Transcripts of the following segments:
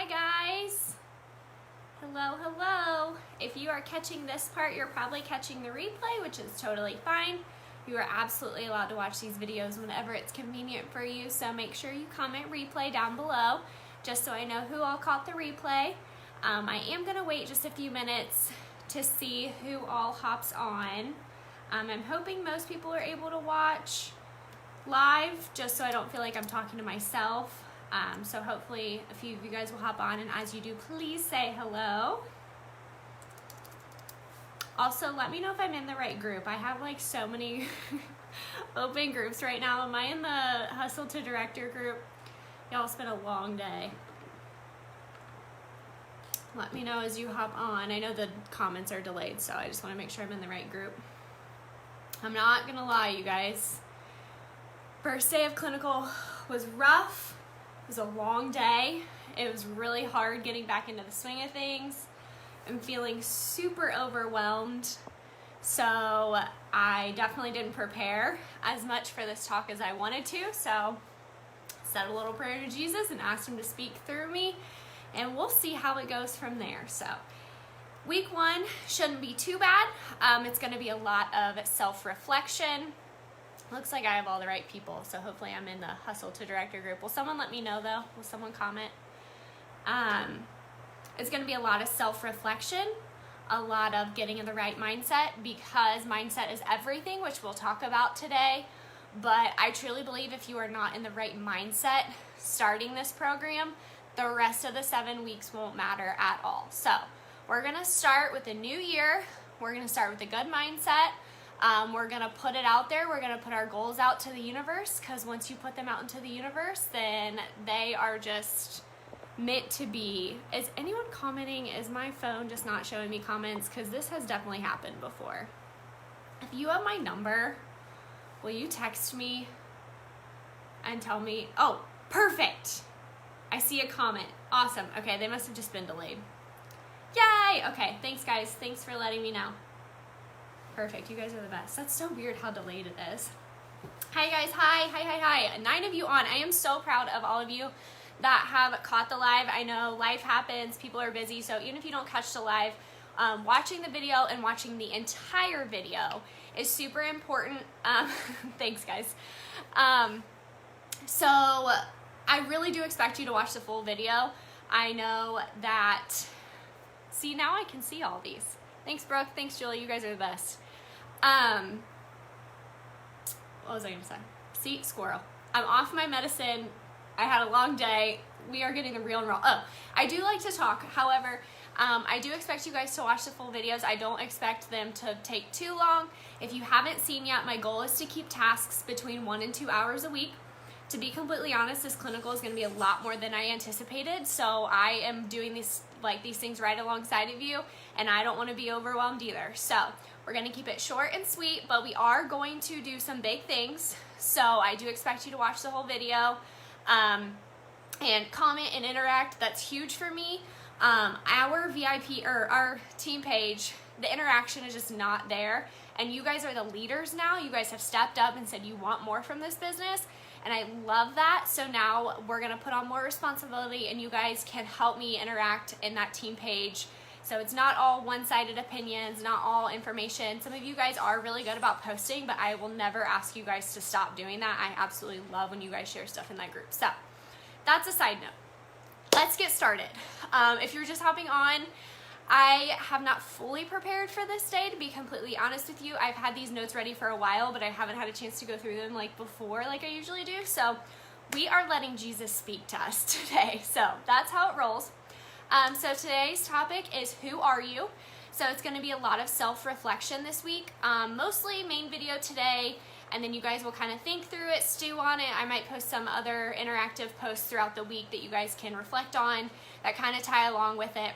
guys. Hello. If you are catching this part, you're probably catching the replay, which is totally fine. You are absolutely allowed to watch these videos whenever it's convenient for you, so make sure you comment replay down below, just so I know who all caught the replay. I am going to wait just a few minutes to see who all hops on. I'm hoping most people are able to watch live, just so I don't feel like I'm talking to myself. So hopefully a few of you guys will hop on, and as you do, please say hello. Also, let me know if I'm in the right group. I have like so many open groups right now. Am I in the Hustle to Director group? Y'all, it's been a long day. Let me know as you hop on. I know the comments are delayed, so I just want to make sure I'm in the right group. I'm not gonna lie, you guys. First day of clinical was rough. It was a long day. It was really hard getting back into the swing of things. I'm feeling super overwhelmed. So I definitely didn't prepare as much for this talk as I wanted to. So said a little prayer to Jesus and asked him to speak through me, and we'll see how it goes from there. So week one shouldn't be too bad. It's gonna be a lot of self-reflection. Looks like I have all the right people, so hopefully I'm in the Hustle to Director group. Will someone let me know though? Will someone comment? It's gonna be a lot of self-reflection, a lot of getting in the right mindset, because mindset is everything, which we'll talk about today. But I truly believe if you are not in the right mindset starting this program, the rest of the 7 weeks won't matter at all. So we're gonna start with the new year. We're gonna start with a good mindset. We're gonna put it out there. We're gonna put our goals out to the universe, because once you put them out into the universe, then they are just meant to be. Is anyone commenting? Is my phone just not showing me comments? Because this has definitely happened before. If you have my number, will you text me and tell me? Oh, perfect. I see a comment. Awesome. Okay, they must have just been delayed. Yay! Okay, thanks guys. Thanks for letting me know. Perfect, you guys are the best. That's so weird how delayed it is. Hi guys, hi. 9 of you on. I am so proud of all of you that have caught the live. I know life happens, people are busy, so even if you don't catch the live, watching the video and watching the entire video is super important. Thanks guys. So I really do expect you to watch the full video. I know that, see, now I can see all these. Thanks Brooke, thanks Julie, you guys are the best. What was I gonna say? See, squirrel. I'm off my medicine. I had a long day. We are getting the real and raw. Oh, I do like to talk. However, I do expect you guys to watch the full videos. I don't expect them to take too long. If you haven't seen yet, my goal is to keep tasks between 1 and 2 hours a week. To be completely honest, this clinical is going to be a lot more than I anticipated, so I am doing these things right alongside of you, and I don't want to be overwhelmed either. So we're going to keep it short and sweet, but we are going to do some big things, so I do expect you to watch the whole video and comment and interact. That's huge for me. Our VIP, or our team page, the interaction is just not there, and you guys are the leaders now. You guys have stepped up and said you want more from this business, and I love that. So now we're gonna put on more responsibility, and you guys can help me interact in that team page. So it's not all one-sided opinions, not all information. Some of you guys are really good about posting, but I will never ask you guys to stop doing that. I absolutely love when you guys share stuff in that group. So that's a side note. Let's get started. If you're just hopping on, I have not fully prepared for this day, to be completely honest with you. I've had these notes ready for a while, but I haven't had a chance to go through them like before, like I usually do. So we are letting Jesus speak to us today. So that's how it rolls. So today's topic is, who are you? So it's going to be a lot of self-reflection this week, mostly main video today, and then you guys will kind of think through it, stew on it. I might post some other interactive posts throughout the week that you guys can reflect on that kind of tie along with it.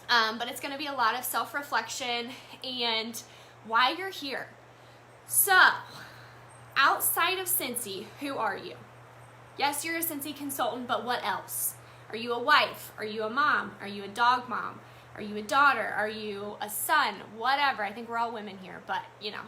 But it's going to be a lot of self-reflection and why you're here. So, outside of Cincy, who are you? Yes, you're a Cincy consultant, but what else? Are you a wife? Are you a mom? Are you a dog mom? Are you a daughter? Are you a son? Whatever. I think we're all women here, but you know.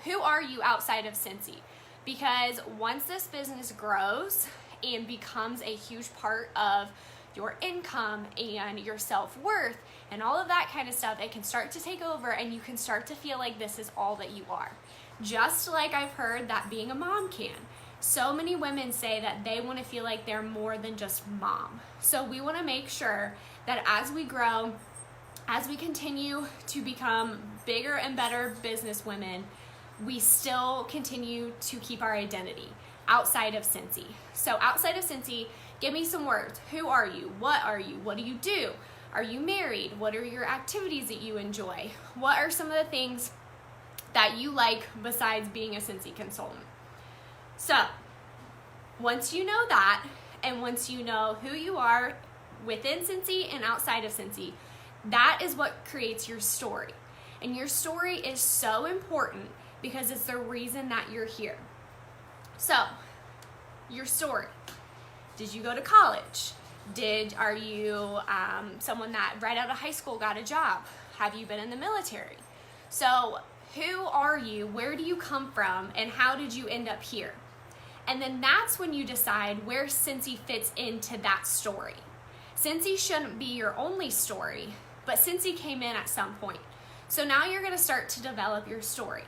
Who are you outside of Cincy? Because once this business grows and becomes a huge part of your income and your self-worth and all of that kind of stuff, it can start to take over and you can start to feel like this is all that you are. Just like I've heard that being a mom can. So many women say that they want to feel like they're more than just mom. So we want to make sure that as we grow, as we continue to become bigger and better business women, we still continue to keep our identity outside of Scentsy. So outside of Scentsy, give me some words. Who are you? What are you? What do you do? Are you married? What are your activities that you enjoy? What are some of the things that you like besides being a Scentsy consultant? So once you know that, and once you know who you are within Scentsy and outside of Scentsy, that is what creates your story. And your story is so important because it's the reason that you're here. So, your story. Did you go to college? Are you someone that right out of high school got a job? Have you been in the military? So, who are you? Where do you come from? And how did you end up here? And then that's when you decide where Scentsy fits into that story. Scentsy shouldn't be your only story, but Scentsy came in at some point. So now you're going to start to develop your story.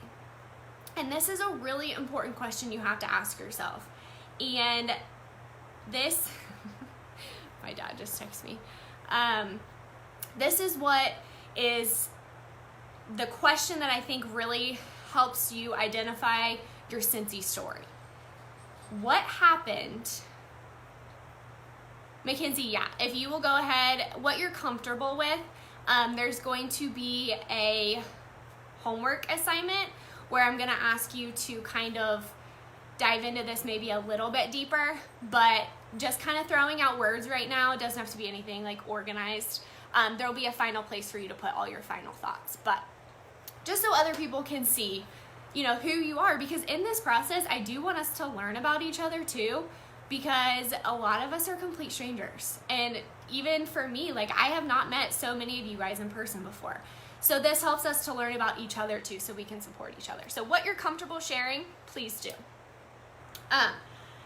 And this is a really important question you have to ask yourself. And this, my dad just texted me. This is what is the question that I think really helps you identify your Scentsy story. What happened? Mackenzie, yeah, if you will go ahead, what you're comfortable with, there's going to be a homework assignment where I'm gonna ask you to kind of dive into this maybe a little bit deeper, but just kind of throwing out words right now. It doesn't have to be anything like organized. There'll be a final place for you to put all your final thoughts, but just so other people can see, you know, who you are, because in this process, I do want us to learn about each other too, because a lot of us are complete strangers. And even for me, like I have not met so many of you guys in person before. So this helps us to learn about each other too, so we can support each other. So what you're comfortable sharing, please do.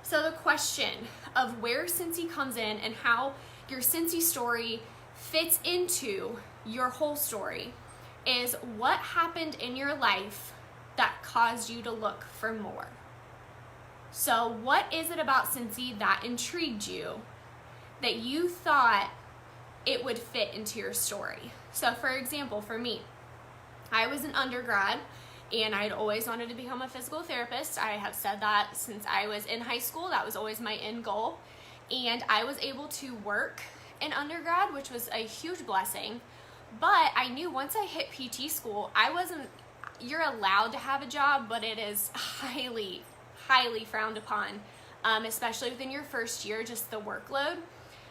So the question of where Scentsy comes in and how your Scentsy story fits into your whole story is what happened in your life that caused you to look for more. So what is it about Scentsy that intrigued you that you thought it would fit into your story? So for example, for me, I was an undergrad and I'd always wanted to become a physical therapist. I have said that since I was in high school. That was always my end goal. And I was able to work in undergrad, which was a huge blessing. But I knew once I hit PT school, you're allowed to have a job, but it is highly, highly frowned upon, especially within your first year, just the workload.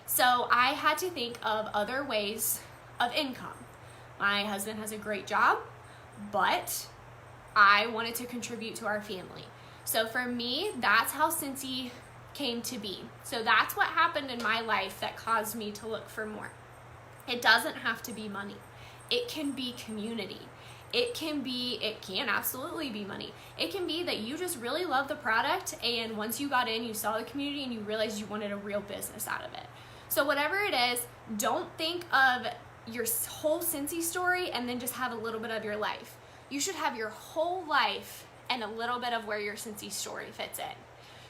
So I had to think of other ways of income. My husband has a great job, but I wanted to contribute to our family. So for me, that's how Scentsy came to be. So that's what happened in my life that caused me to look for more. It doesn't have to be money. It can be community. It can absolutely be money. It can be that you just really love the product, and once you got in, you saw the community and you realized you wanted a real business out of it. So whatever it is, don't think of your whole Scentsy story and then just have a little bit of your life. You should have your whole life and a little bit of where your Scentsy story fits in.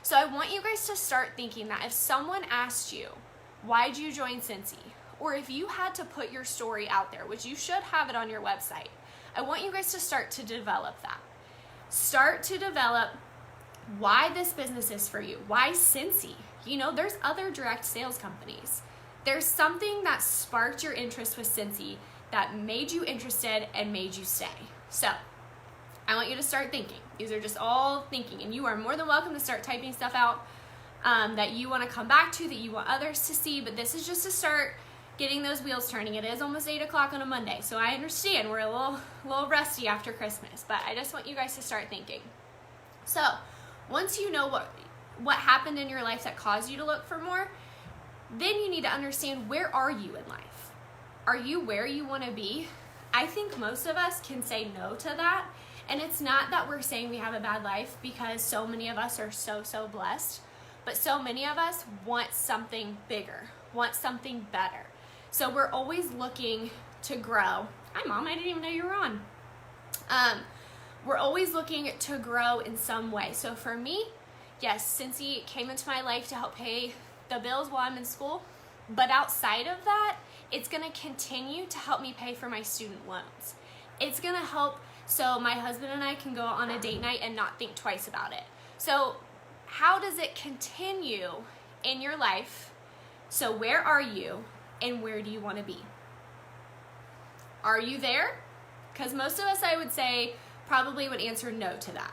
So I want you guys to start thinking that if someone asked you, why'd you join Scentsy? Or if you had to put your story out there, which you should have it on your website, I want you guys to start to develop that. Start to develop why this business is for you. Why Scentsy? You know, there's other direct sales companies. There's something that sparked your interest with Scentsy that made you interested and made you stay. So I want you to start thinking. These are just all thinking, and you are more than welcome to start typing stuff out that you want to come back to, that you want others to see, but this is just to start getting those wheels turning. It is almost 8 o'clock on a Monday, so I understand we're a little rusty after Christmas, but I just want you guys to start thinking. So once you know what happened in your life that caused you to look for more, then you need to understand, where are you in life? Are you where you want to be? I think most of us can say no to that, and it's not that we're saying we have a bad life, because so many of us are so blessed, but so many of us want something bigger. want something better. So we're always looking to grow. Hi, Mom, I didn't even know you were on. We're always looking to grow in some way. So for me, yes, Cincy came into my life to help pay the bills while I'm in school. But outside of that, it's going to continue to help me pay for my student loans. It's going to help so my husband and I can go on a date night and not think twice about it. So how does it continue in your life? So where are you and where do you want to be? Are you there? Because most of us, I would say, probably would answer no to that.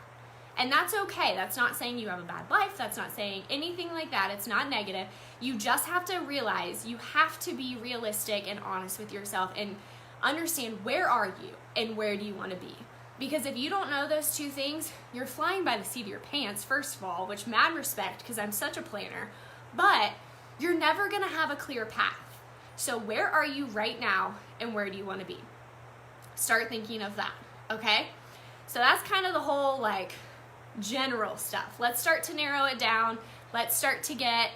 And that's okay. That's not saying you have a bad life. That's not saying anything like that. It's not negative. You just have to realize you have to be realistic and honest with yourself and understand where are you and where do you want to be. Because if you don't know those two things, you're flying by the seat of your pants, first of all, which mad respect because I'm such a planner, but you're never going to have a clear path. So where are you right now and where do you want to be? Start thinking of that, okay? So that's kind of the whole like general stuff. Let's start to narrow it down. Let's start to get,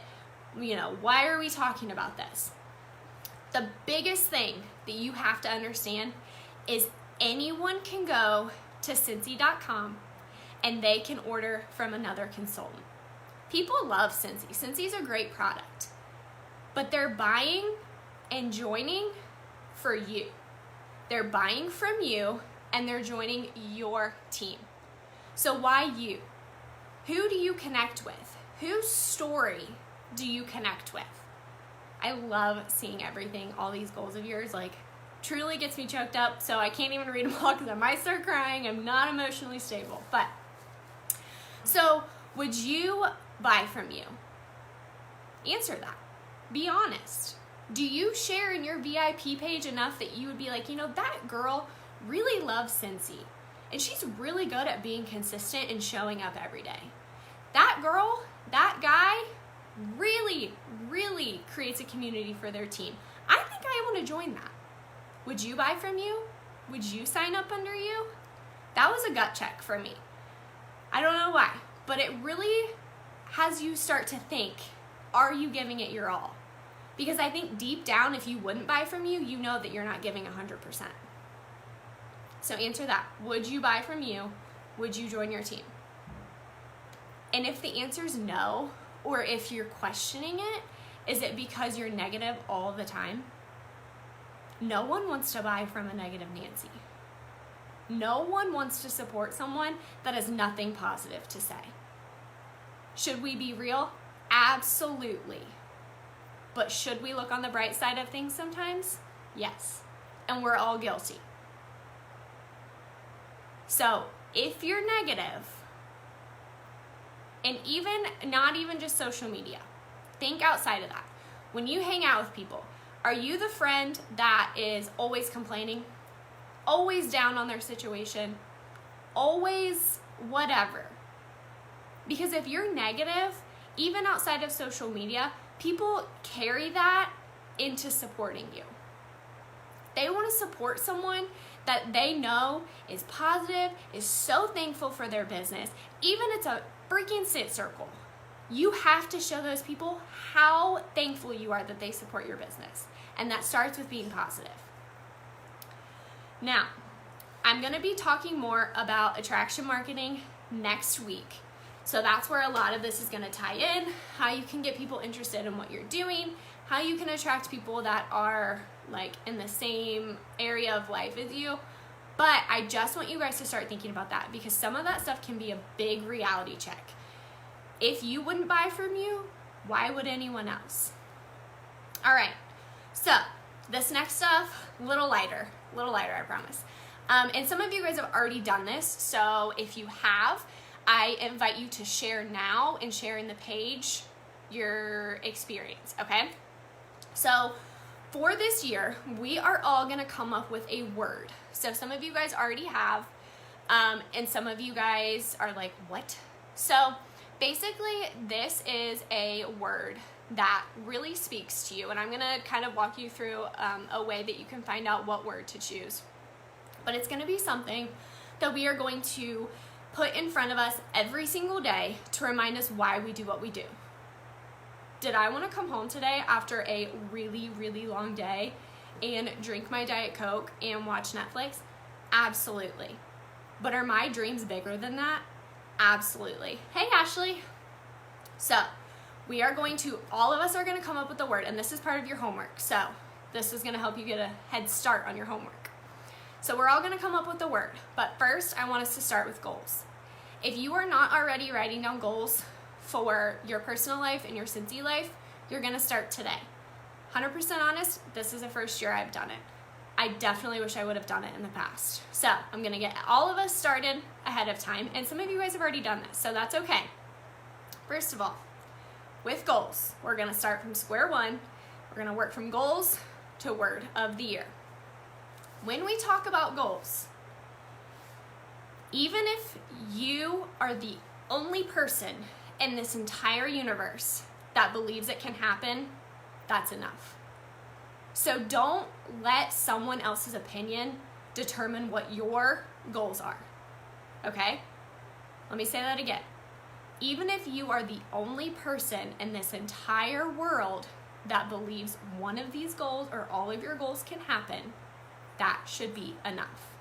why are we talking about this? The biggest thing that you have to understand is anyone can go to Cincy.com and they can order from another consultant. People love Cincy. Cincy's a great product, but they're buying and joining for you. They're buying from you and they're joining your team. So why you? Who do you connect with? Whose story do you connect with? I love seeing everything, all these goals of yours, like truly gets me choked up. So I can't even read them all because I might start crying. I'm not emotionally stable. But so would you buy from you? Answer that. Be honest. Do you share in your VIP page enough that you would be like, that girl really loves Cincy and she's really good at being consistent and showing up every day. That girl, that guy really, really creates a community for their team. I think I want to join that. Would you buy from you? Would you sign up under you? That was a gut check for me. I don't know why, but it really has you start to think, are you giving it your all? Because I think deep down, if you wouldn't buy from you, you know that you're not giving 100%. So answer that. Would you buy from you? Would you join your team? And if the answer is no, or if you're questioning it, is it because you're negative all the time? No one wants to buy from a negative Nancy. No one wants to support someone that has nothing positive to say. Should we be real? Absolutely. But should we look on the bright side of things sometimes? Yes. And we're all guilty. So if you're negative, and not even just social media, think outside of that. When you hang out with people, are you the friend that is always complaining, always down on their situation, always whatever? Because if you're negative, even outside of social media, people carry that into supporting you. They want to support someone that they know is positive, is so thankful for their business. Even it's a freaking sit circle. You have to show those people how thankful you are that they support your business. And that starts with being positive. Now, I'm going to be talking more about attraction marketing next week. So that's where a lot of this is going to tie in, how you can get people interested in what you're doing, how you can attract people that are like in the same area of life as you. But I just want you guys to start thinking about that because some of that stuff can be a big reality check. If you wouldn't buy from you, why would anyone else? All right, so this next stuff, a little lighter, I promise. And some of you guys have already done this, so if you have, I invite you to share now and share in the page your experience, okay? So for this year, we are all gonna come up with a word. So some of you guys already have, and some of you guys are like, what? So basically, this is a word that really speaks to you, and I'm gonna kind of walk you through a way that you can find out what word to choose. But it's gonna be something that we are going to put in front of us every single day to remind us why we do what we do. Did I want to come home today after a really, really long day and drink my Diet Coke and watch Netflix? Absolutely. But are my dreams bigger than that? Absolutely. Hey, Ashley. So we are going to, all of us are going to come up with a word, and this is part of your homework. So this is going to help you get a head start on your homework. So we're all going to come up with a word. But first, I want us to start with goals. If you are not already writing down goals for your personal life and your Cincy life, you're going to start today. 100% honest, this is the first year I've done it. I definitely wish I would have done it in the past. So I'm going to get all of us started ahead of time, and some of you guys have already done this, so that's okay. First of all, with goals, we're going to start from square one. We're going to work from goals to word of the year. When we talk about goals, even if you are the only person in this entire universe that believes it can happen, that's enough. So don't let someone else's opinion determine what your goals are, okay? Let me say that again. Even if you are the only person in this entire world that believes one of these goals or all of your goals can happen, that should be enough.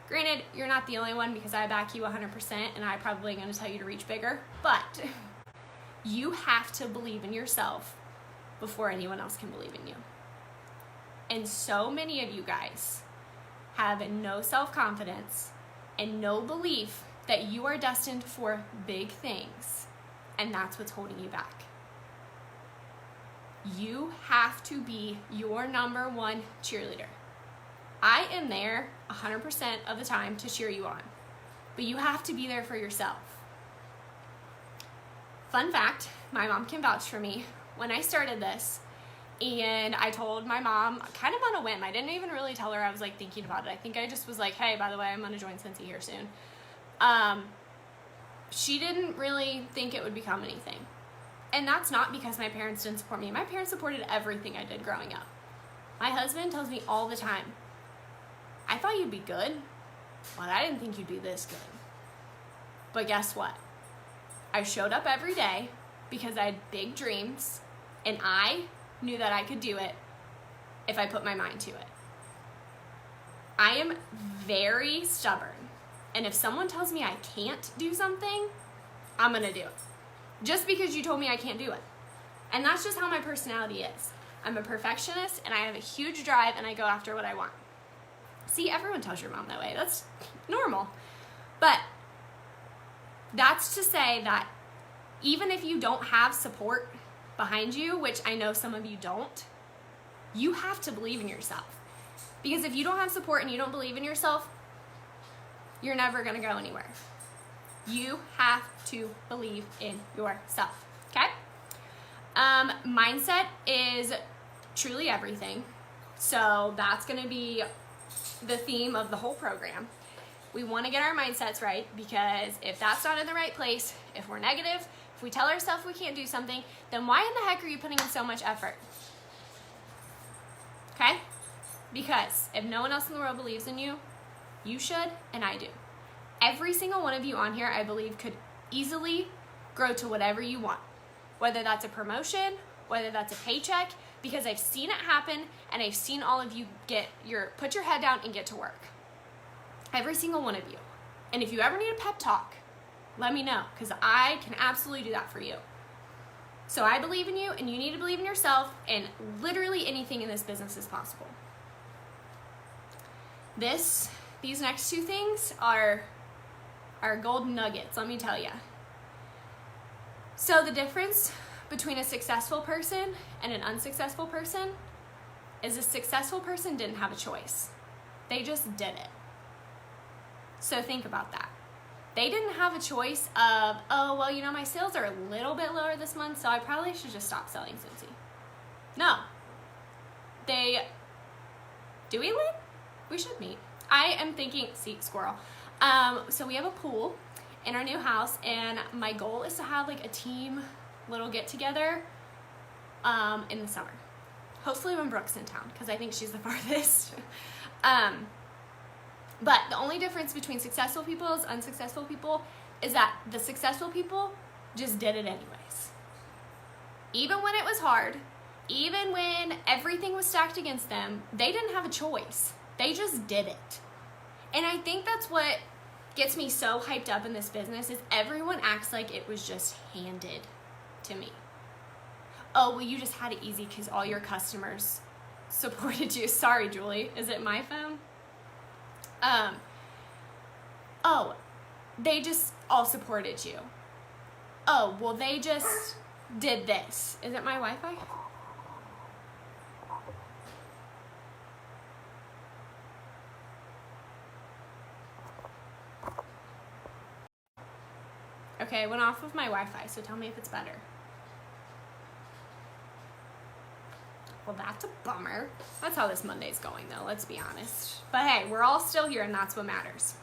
Granted, you're not the only one because I back you 100% and I'm probably going to tell you to reach bigger, but you have to believe in yourself before anyone else can believe in you. And so many of you guys have no self-confidence and no belief that you are destined for big things, and that's what's holding you back. You have to be your number one cheerleader. I am there 100% of the time to cheer you on, but you have to be there for yourself. Fun fact, my mom can vouch for me. When I started this, and I told my mom, kind of on a whim, I didn't even really tell her I was like thinking about it. I think I just was like, hey, by the way, I'm gonna join Cincy here soon. She didn't really think it would become anything. And that's not because my parents didn't support me. My parents supported everything I did growing up. My husband tells me all the time, I thought you'd be good, but I didn't think you'd be this good. But guess what? I showed up every day because I had big dreams, and I knew that I could do it if I put my mind to it. I am very stubborn, and if someone tells me I can't do something, I'm gonna do it. Just because you told me I can't do it. And that's just how my personality is. I'm a perfectionist, and I have a huge drive, and I go after what I want. See, everyone tells your mom that way. That's normal. But that's to say that even if you don't have support behind you, which I know some of you don't, you have to believe in yourself. Because if you don't have support and you don't believe in yourself, you're never going to go anywhere. You have to believe in yourself, okay? Mindset is truly everything. So that's going to be the theme of the whole program. We want to get our mindsets right, because if that's not in the right place, if we're negative, if we tell ourselves we can't do something, then why in the heck are you putting in so much effort? Okay? Because if no one else in the world believes in you, you should, and I do. Every single one of you on here, I believe, could easily grow to whatever you want. Whether that's a promotion, whether that's a paycheck, because I've seen it happen, and I've seen all of you put your head down and get to work. Every single one of you. And if you ever need a pep talk, let me know, because I can absolutely do that for you. So I believe in you, and you need to believe in yourself, and literally anything in this business is possible. These next two things are golden nuggets, let me tell you. So the difference between a successful person and an unsuccessful person is a successful person didn't have a choice. They just did it. So think about that. They didn't have a choice of, oh, well, you know, my sales are a little bit lower this month, so I probably should just stop selling Cincy. No. Do we win? We should meet. I am thinking, see, squirrel. So we have a pool in our new house, and my goal is to have like a team little get together in the summer. Hopefully when Brooke's in town, because I think she's the farthest. But the only difference between successful people and unsuccessful people is that the successful people just did it anyways. even when it was hard, even when everything was stacked against them, they didn't have a choice. They just did it. And I think that's what gets me so hyped up in this business is everyone acts like it was just handed to me. Oh, well, you just had it easy because all your customers supported you. Sorry, Julie. Is it my phone? Oh, they just all supported you. Oh, well, they just did this. Is it my Wi-Fi? Okay, I went off of my Wi-Fi, so tell me if it's better. Well, that's a bummer. That's how this Monday's going, though, let's be honest. But hey, we're all still here, and that's what matters.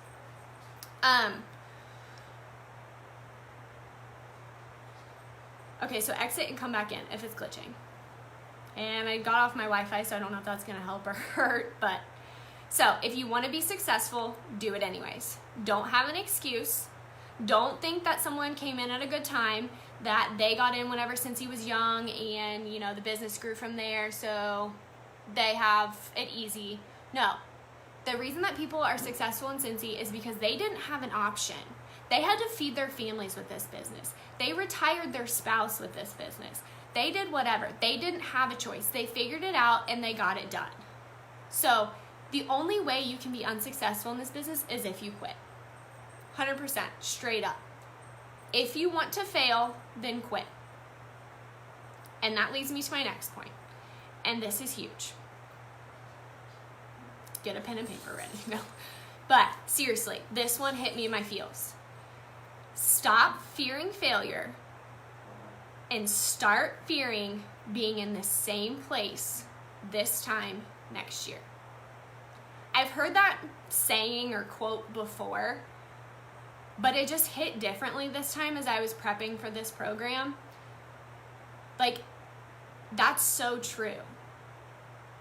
Okay, so exit and come back in if it's glitching. And I got off my Wi-Fi, so I don't know if that's going to help or hurt. But so if you want to be successful, do it anyways. Don't have an excuse. Don't think that someone came in at a good time, that they got in whenever since he was young and, you know, the business grew from there, so they have it easy. No. The reason that people are successful in Cincy is because they didn't have an option. They had to feed their families with this business. They retired their spouse with this business. They did whatever. They didn't have a choice. They figured it out and they got it done. So the only way you can be unsuccessful in this business is if you quit. 100%, straight up. If you want to fail, then quit. And that leads me to my next point. And this is huge. Get a pen and paper ready. No. But seriously, this one hit me in my feels. Stop fearing failure and start fearing being in the same place this time next year. I've heard that saying or quote before, but it just hit differently this time as I was prepping for this program. Like, that's so true.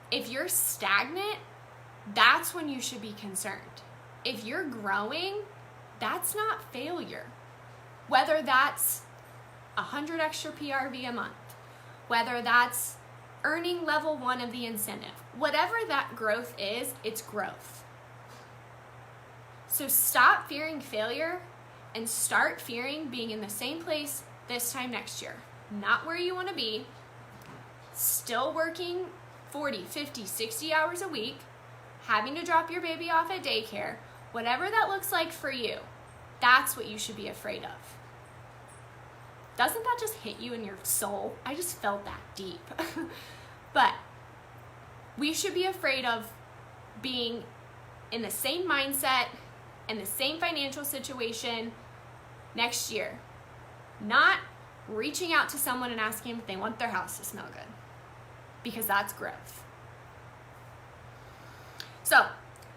If you're stagnant, that's when you should be concerned. If you're growing, that's not failure. Whether that's 100 extra PRV a month, whether that's earning level 1 of the incentive, whatever that growth is, it's growth. So stop fearing failure and start fearing being in the same place this time next year. Not where you want to be, still working 40, 50, 60 hours a week, having to drop your baby off at daycare, whatever that looks like for you, that's what you should be afraid of. Doesn't that just hit you in your soul? I just felt that deep. But we should be afraid of being in the same mindset and the same financial situation next year. Not reaching out to someone and asking if they want their house to smell good, because that's growth. So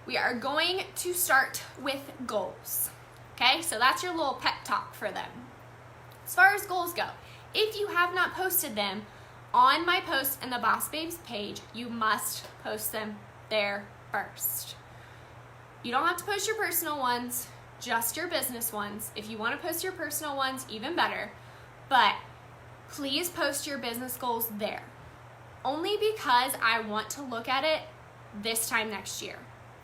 we are going to start with goals. Okay, so that's your little pep talk for them. As far as goals go, if you have not posted them on my post and the Boss Babes page, you must post them there first. You don't have to post your personal ones, just your business ones. If you want to post your personal ones, even better. But please post your business goals there. Only because I want to look at it this time next year.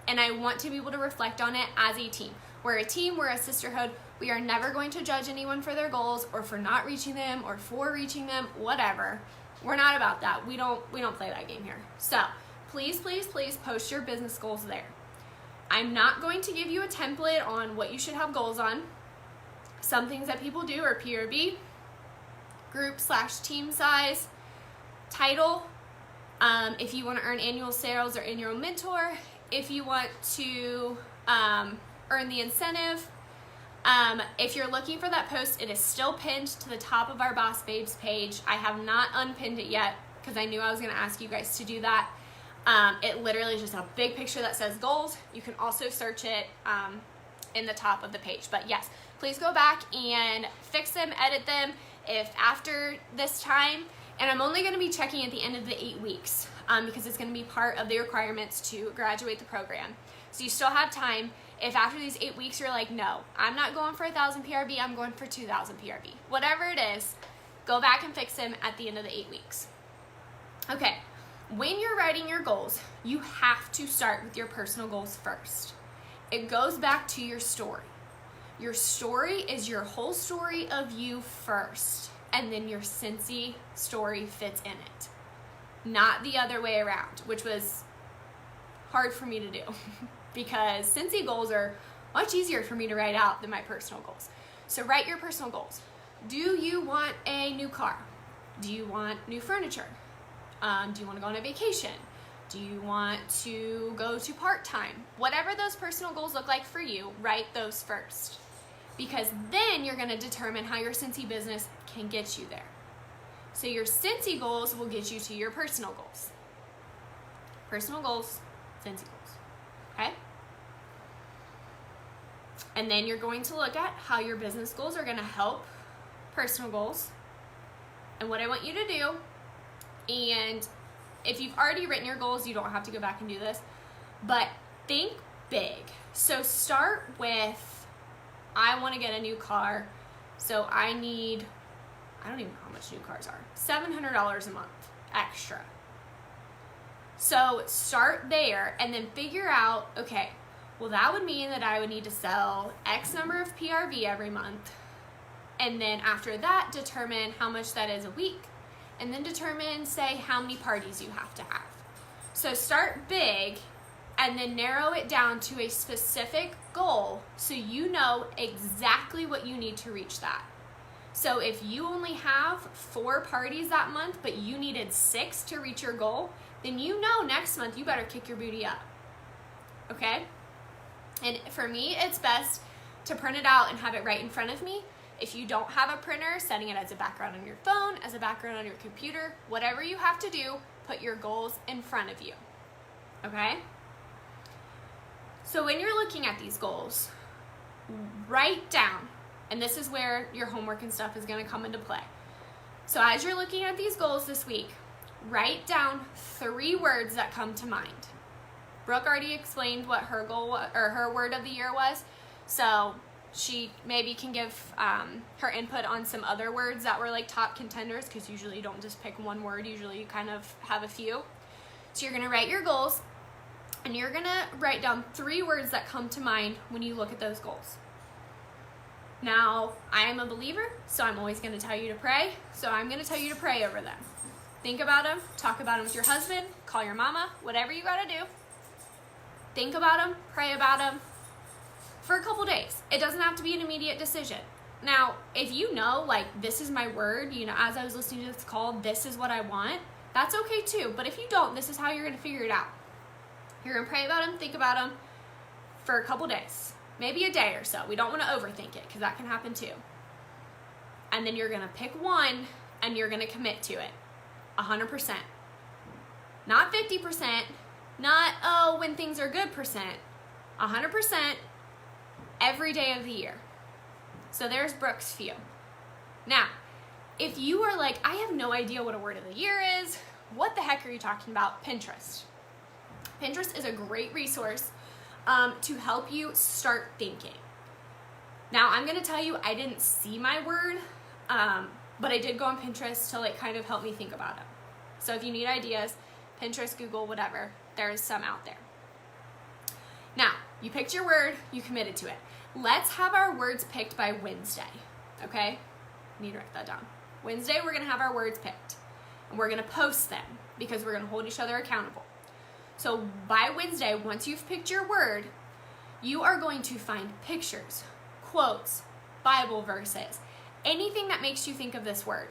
And I want to be able to reflect on it as a team. We're a team, we're a sisterhood. We are never going to judge anyone for their goals or for not reaching them or for reaching them, whatever. We're not about that. We don't play that game here. So please, please, please post your business goals there. I'm not going to give you a template on what you should have goals on. Some things that people do are PRV, group/team size, title, if you want to earn annual sales or annual mentor, if you want to earn the incentive. If you're looking for that post, it is still pinned to the top of our Boss Babes page. I have not unpinned it yet because I knew I was going to ask you guys to do that. It literally is just a big picture that says goals. You can also search it in the top of the page. But yes, please go back and fix them, edit them if after this time. And I'm only going to be checking at the end of the 8 weeks because it's going to be part of the requirements to graduate the program. So you still have time. If after these 8 weeks you're like, no, I'm not going for 1,000 PRV, I'm going for 2,000 PRV. Whatever it is, Go back and fix them at the end of the 8 weeks. Okay, when you're writing your goals, you have to start with your personal goals first. It goes back to your story. Your story is your whole story of you first, and then your Scentsy story fits in it. Not the other way around, which was hard for me to do because Scentsy goals are much easier for me to write out than my personal goals. So write your personal goals. Do you want a new car? Do you want new furniture? Do you want to go on a vacation? Do you want to go to part-time? Whatever those personal goals look like for you, write those first. Because then you're going to determine how your Scentsy business can get you there. So your Scentsy goals will get you to your personal goals. Personal goals, Scentsy goals. Okay? And then you're going to look at how your business goals are going to help personal goals. And what I want you to do, and if you've already written your goals, you don't have to go back and do this, but think big. So start with, I want to get a new car, so I don't even know how much new cars are, $700 a month extra. So start there and then figure out, okay, well that would mean that I would need to sell X number of PRV every month. And then after that, determine how much that is a week. And then determine, say, how many parties you have to have. So start big and then narrow it down to a specific goal so you know exactly what you need to reach that. So if you only have 4 parties that month, but you needed 6 to reach your goal, then you know next month you better kick your booty up. Okay? And for me, it's best to print it out and have it right in front of me. If you don't have a printer, setting it as a background on your phone, as a background on your computer, whatever you have to do, put your goals in front of you. Okay? So when you're looking at these goals, write down, and this is where your homework and stuff is going to come into play. So as you're looking at these goals this week, write down 3 words that come to mind. Brooke already explained what her goal or her word of the year was, so she maybe can give her input on some other words that were like top contenders, because usually you don't just pick one word, usually you kind of have a few. So you're going to write your goals, and you're going to write down 3 words that come to mind when you look at those goals. Now, I am a believer, so I'm always going to tell you to pray, so I'm going to tell you to pray over them. Think about them, talk about them with your husband, call your mama, whatever you got to do. Think about them, pray about them for a couple days. It doesn't have to be an immediate decision. Now, if you know, like, this is my word, you know, as I was listening to this call, this is what I want, that's okay too. But if you don't, this is how you're going to figure it out. You're going to pray about them, think about them for a couple days, maybe a day or so. We don't want to overthink it because that can happen too. And then you're going to pick one and you're going to commit to it 100%. Not 50%, not, oh, when things are good percent, 100% every day of the year. So there's Brooke's few. Now, if you are like, I have no idea what a word of the year is, what the heck are you talking about? Pinterest. Pinterest is a great resource to help you start thinking. Now, I'm going to tell you, I didn't see my word, but I did go on Pinterest to like kind of help me think about it. So if you need ideas, Pinterest, Google, whatever, there's some out there. Now, you picked your word, you committed to it. Let's have our words picked by Wednesday, okay? I need to write that down. Wednesday, we're going to have our words picked, and we're going to post them because we're going to hold each other accountable. So by Wednesday, once you've picked your word, you are going to find pictures, quotes, Bible verses, anything that makes you think of this word,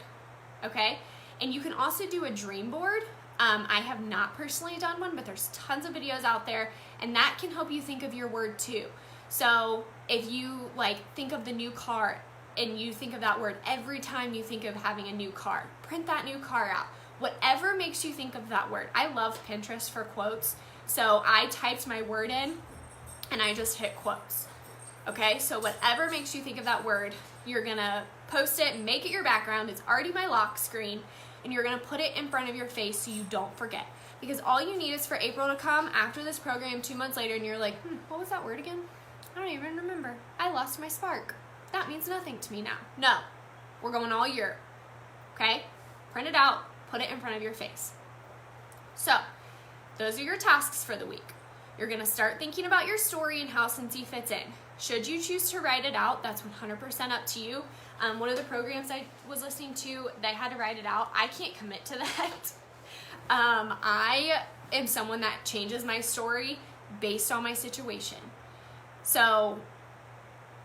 okay? And you can also do a dream board. I have not personally done one, but there's tons of videos out there, and that can help you think of your word too. So if you like think of the new car and you think of that word every time you think of having a new car, print that new car out. Whatever makes you think of that word. I love Pinterest for quotes, so I typed my word in and I just hit quotes. Okay, so whatever makes you think of that word, you're gonna post it, make it your background. It's already my lock screen, and you're gonna put it in front of your face so you don't forget. Because all you need is for April to come after this program 2 months later and you're like, what was that word again? I don't even remember. I lost my spark. That means nothing to me now. No, we're going all year. okay? Print it out, put it in front of your face. So, those are your tasks for the week. You're gonna start thinking about your story and how Cincy fits in. Should you choose to write it out, that's 100% up to you. One of the programs I was listening to, they had to write it out. I can't commit to that. I am someone that changes my story based on my situation. So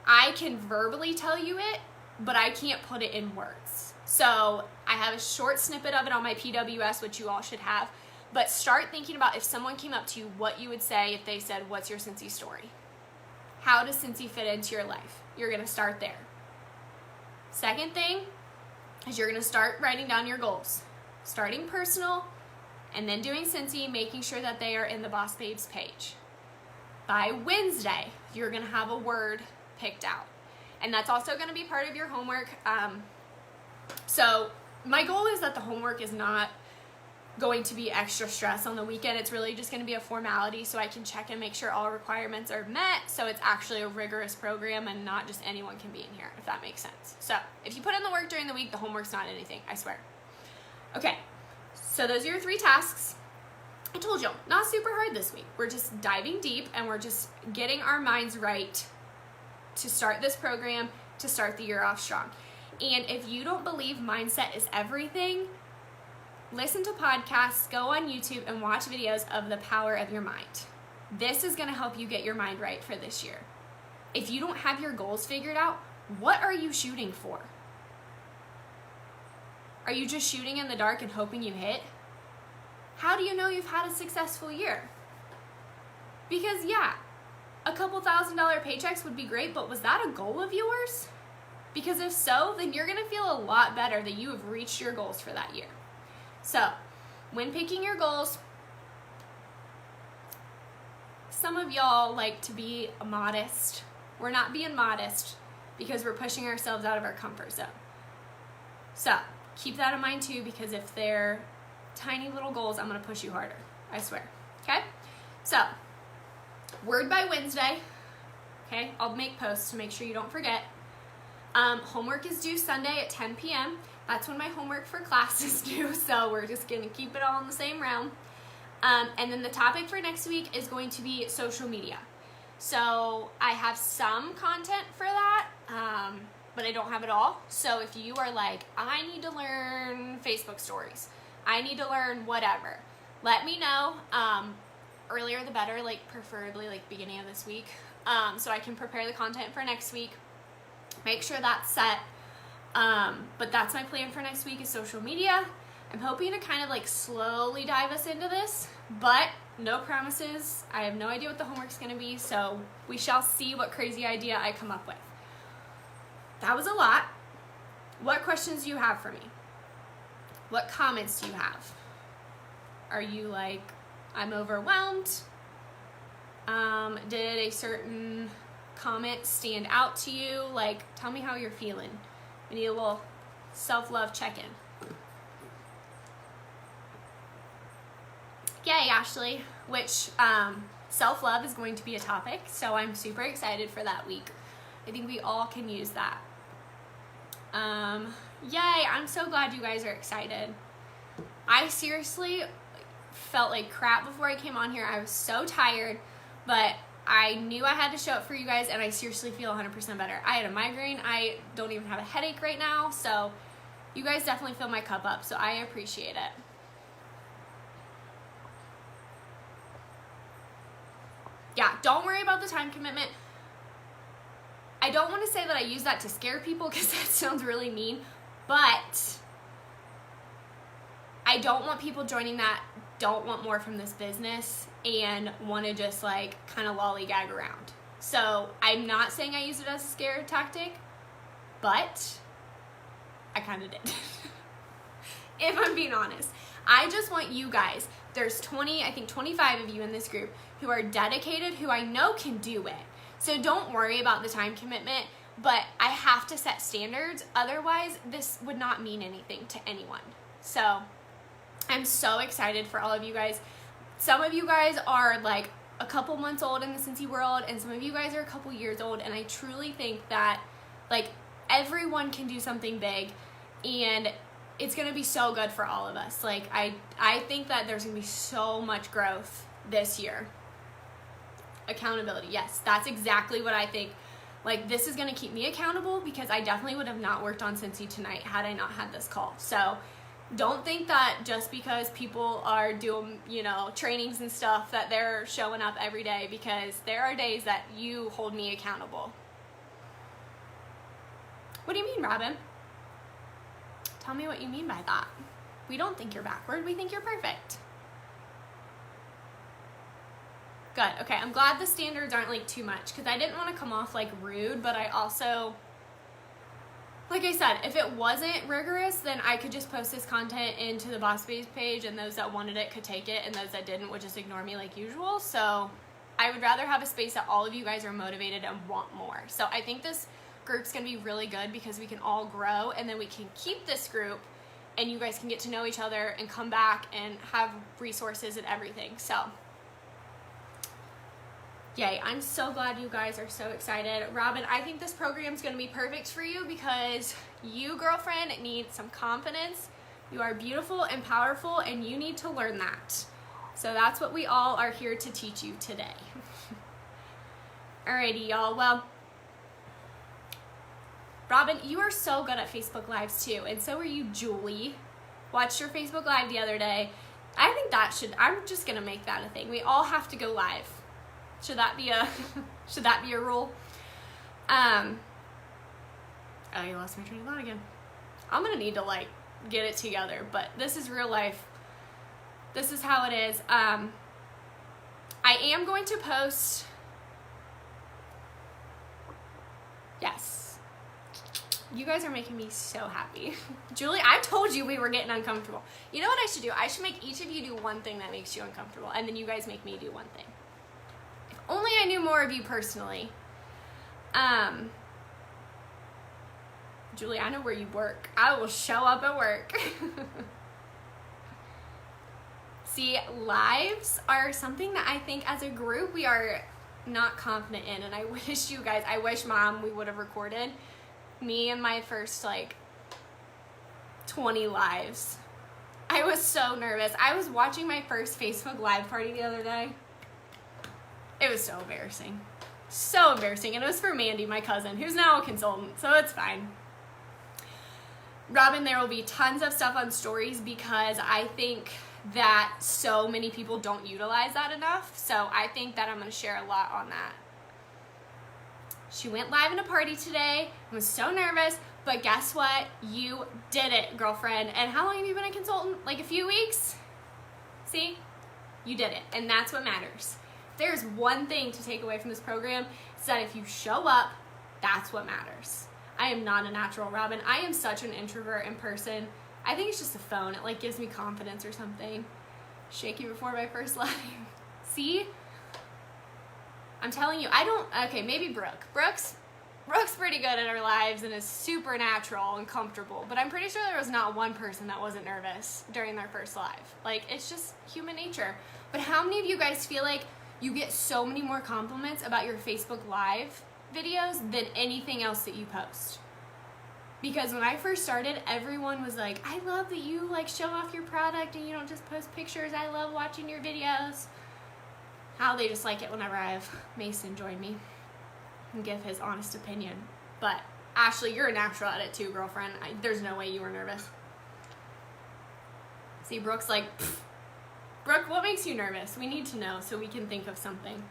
I can verbally tell you it, but I can't put it in words. So I have a short snippet of it on my PWS, which you all should have. But start thinking about, if someone came up to you, what you would say if they said, what's your Cincy story? How does Cincy fit into your life? You're gonna start there. Second thing is you're gonna start writing down your goals. Starting personal, and then doing Cincy, making sure that they are in the Boss Babes page. By Wednesday, you're gonna have a word picked out. And that's also gonna be part of your homework. So my goal is that the homework is not going to be extra stress on the weekend. It's really just going to be a formality so I can check and make sure all requirements are met, so it's actually a rigorous program and not just anyone can be in here, if that makes sense. So if you put in the work during the week, the homework's not anything, I swear. Okay, so those are your 3 tasks. I told you, not super hard this week. We're just diving deep and we're just getting our minds right to start this program, to start the year off strong. And if you don't believe mindset is everything, listen to podcasts, go on YouTube, and watch videos of the power of your mind. This is going to help you get your mind right for this year. If you don't have your goals figured out, what are you shooting for? Are you just shooting in the dark and hoping you hit? How do you know you've had a successful year? Because yeah, a couple $1,000 paychecks would be great, but was that a goal of yours? Because if so, then you're going to feel a lot better that you have reached your goals for that year. So, when picking your goals, some of y'all like to be modest. We're not being modest because we're pushing ourselves out of our comfort zone. So, keep that in mind too, because if they're tiny little goals, I'm going to push you harder. I swear. Okay? So, word by Wednesday. Okay? I'll make posts to make sure you don't forget. Homework is due Sunday at 10 p.m. That's when my homework for class is due, so we're just going to keep it all in the same realm. And then the topic for next week is going to be social media. So I have some content for that, but I don't have it all. So if you are like, I need to learn Facebook stories, I need to learn whatever, let me know. Earlier the better, like preferably like beginning of this week, so I can prepare the content for next week. Make sure that's set. But that's my plan for next week is social media. I'm hoping to kind of like slowly dive us into this, but no promises. I have no idea what the homework's going to be, so we shall see what crazy idea I come up with. That was a lot. What questions do you have for me? What comments do you have? Are you like, I'm overwhelmed? Did a certain comment stand out to you? Like, tell me how you're feeling. We need a little self-love check-in. Yay, Ashley. Which self-love is going to be a topic, so I'm super excited for that week. I think we all can use that. Yay, I'm so glad you guys are excited. I seriously felt like crap before I came on here. I was so tired, but I knew I had to show up for you guys, and I seriously feel 100% better. I had a migraine. I don't even have a headache right now, so you guys definitely fill my cup up, so I appreciate it. Yeah, don't worry about the time commitment. I don't want to say that I use that to scare people because that sounds really mean, but I don't want people joining that don't want more from this business and want to just like kind of lollygag around. So I'm not saying I use it as a scare tactic, but I kind of did. If I'm being honest. I just want you guys, there's 25 of you in this group who are dedicated, who I know can do it. So don't worry about the time commitment, but I have to set standards. Otherwise, this would not mean anything to anyone. So I'm so excited for all of you guys. Some of you guys are like a couple months old in the Cincy world, and some of you guys are a couple years old, and I truly think that like everyone can do something big, and it's going to be so good for all of us. Like, I think that there's going to be so much growth this year. Accountability, yes, that's exactly what I think. Like, this is going to keep me accountable, because I definitely would have not worked on Cincy tonight had I not had this call. So don't think that just because people are doing, you know, trainings and stuff that they're showing up every day, because there are days that you hold me accountable. What do you mean, Robin? Tell me what you mean by that. We don't think you're backward. We think you're perfect. Good. Okay, I'm glad the standards aren't like too much, because I didn't want to come off like rude, but I also, like I said, if it wasn't rigorous, then I could just post this content into the Boss Babes page, and those that wanted it could take it, and those that didn't would just ignore me like usual. So I would rather have a space that all of you guys are motivated and want more. So I think this group's gonna be really good, because we can all grow, and then we can keep this group, and you guys can get to know each other and come back and have resources and everything. So yay, I'm so glad you guys are so excited. Robin, I think this program's gonna be perfect for you, because you, girlfriend, need some confidence. You are beautiful and powerful, and you need to learn that. So that's what we all are here to teach you today. Alrighty, y'all. Well, Robin, you are so good at Facebook Lives too, and so are you, Julie. Watched your Facebook Live the other day. I think that I'm just gonna make that a thing. We all have to go live. Should that be a rule? Oh, you lost my train of thought again. I'm gonna need to like get it together, but this is real life. This is how it is. I am going to post. Yes. You guys are making me so happy. Julie, I told you we were getting uncomfortable. You know what I should do? I should make each of you do one thing that makes you uncomfortable, and then you guys make me do one thing. If only I knew more of you personally. Julie, I know where you work. I will show up at work. See, lives are something that I think as a group we are not confident in, and I wish Mom we would have recorded me and my first like 20 lives. I was so nervous. I was watching my first Facebook Live party the other day. It was so embarrassing. So embarrassing. And it was for Mandy, my cousin, who's now a consultant, so it's fine. Robin, there will be tons of stuff on stories, because I think that so many people don't utilize that enough. So I think that I'm going to share a lot on that. She went live in a party today. I was so nervous, but guess what? You did it, girlfriend. And how long have you been a consultant? Like a few weeks? See? You did it, and that's what matters. If there's one thing to take away from this program, it's that if you show up, that's what matters. I am not a natural Robin. I am such an introvert in person. I think it's just a phone. It like gives me confidence or something. Shaky before my first live. See? I'm telling you, okay, maybe Brooke. Brooke's pretty good at her lives and is super natural and comfortable, but I'm pretty sure there was not one person that wasn't nervous during their first live. Like, it's just human nature. But how many of you guys feel like you get so many more compliments about your Facebook Live videos than anything else that you post? Because when I first started, everyone was like, I love that you like show off your product and you don't just post pictures. I love watching your videos. How they just like it whenever I have Mason join me and give his honest opinion. But Ashley, you're a natural at it too, girlfriend. There's no way you were nervous. See, Brooke's like, pfft. Brooke, what makes you nervous? We need to know so we can think of something.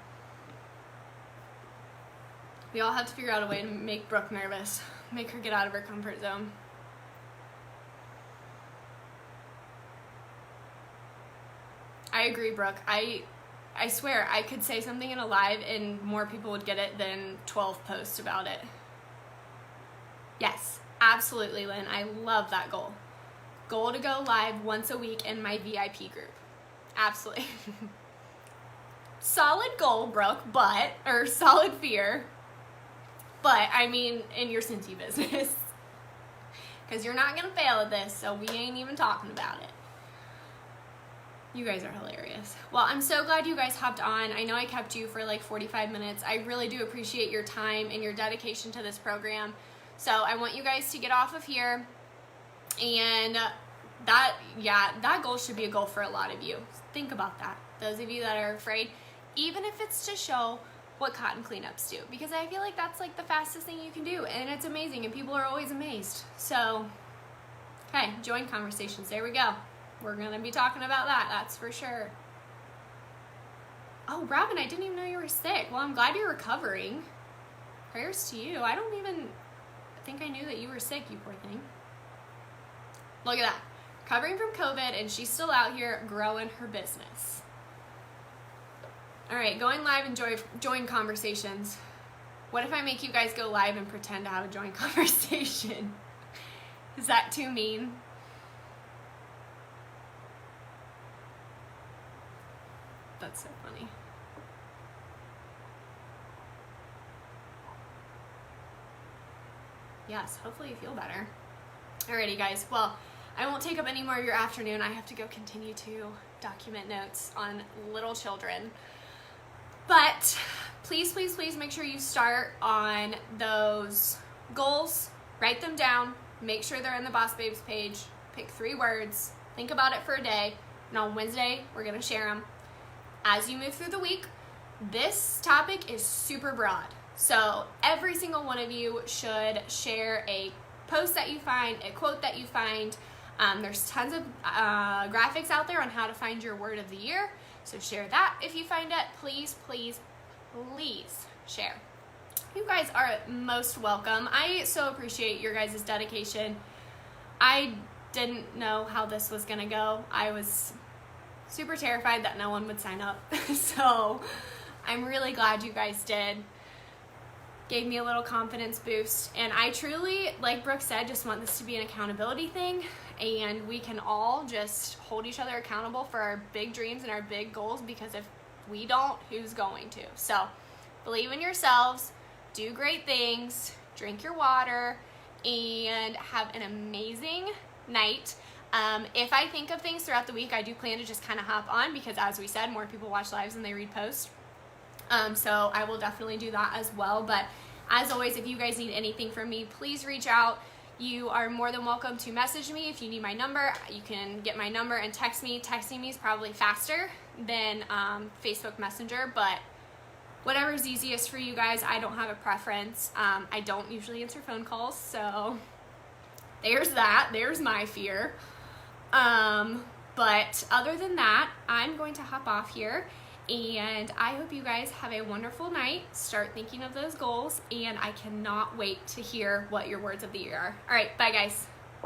We all have to figure out a way to make Brooke nervous. Make her get out of her comfort zone. I agree, Brooke. I swear, I could say something in a live and more people would get it than 12 posts about it. Yes, absolutely, Lynn. I love that goal. Goal to go live once a week in my VIP group. Absolutely. Solid goal, Brooke, or solid fear. But, I mean, in your Cincy business. Because you're not going to fail at this, so we ain't even talking about it. You guys are hilarious. Well, I'm so glad you guys hopped on. I know I kept you for like 45 minutes. I really do appreciate your time and your dedication to this program. So I want you guys to get off of here. And that goal should be a goal for a lot of you. Think about that. Those of you that are afraid, even if it's to show what cotton cleanups do, because I feel like that's like the fastest thing you can do, and it's amazing, and people are always amazed. So, okay, join conversations. There we go. We're gonna be talking about that. That's for sure. Oh, Robin, I didn't even know you were sick. Well, I'm glad you're recovering. Prayers to you. I don't even think I knew that you were sick, you poor thing. Look at that. Recovering from COVID, and she's still out here growing her business. All right, going live and join conversations. What if I make you guys go live and pretend to have a joint conversation? Is that too mean? That's so funny. Yes, hopefully you feel better. Alrighty, guys. Well, I won't take up any more of your afternoon. I have to go continue to document notes on little children. But please, please, please make sure you start on those goals. Write them down. Make sure they're in the Boss Babes page. Pick 3 words. Think about it for a day. And on Wednesday, we're going to share them. As you move through the week, this topic is super broad. So every single one of you should share a post that you find, a quote that you find. There's tons of graphics out there on how to find your word of the year. So share that if you find it. Please, please, please share. You guys are most welcome. I so appreciate your guys' dedication. I didn't know how this was going to go. I was super terrified that no one would sign up. So I'm really glad you guys did. Gave me a little confidence boost. And I truly, like Brooke said, just want this to be an accountability thing. And we can all just hold each other accountable for our big dreams and our big goals, because if we don't, who's going to? So believe in yourselves, do great things, drink your water, and have an amazing night. If I think of things throughout the week, I do plan to just kind of hop on, because as we said, more people watch lives than they read posts. So I will definitely do that as well. But as always, if you guys need anything from me, please reach out. You are more than welcome to message me. If you need my number, you can get my number and text me. Texting me is probably faster than Facebook Messenger, but whatever's easiest for you guys. I don't have a preference. I don't usually answer phone calls, so there's that. There's my fear. But other than that, I'm going to hop off here, and I hope you guys have a wonderful night. Start thinking of those goals, and I cannot wait to hear what your words of the year are. All right, bye guys.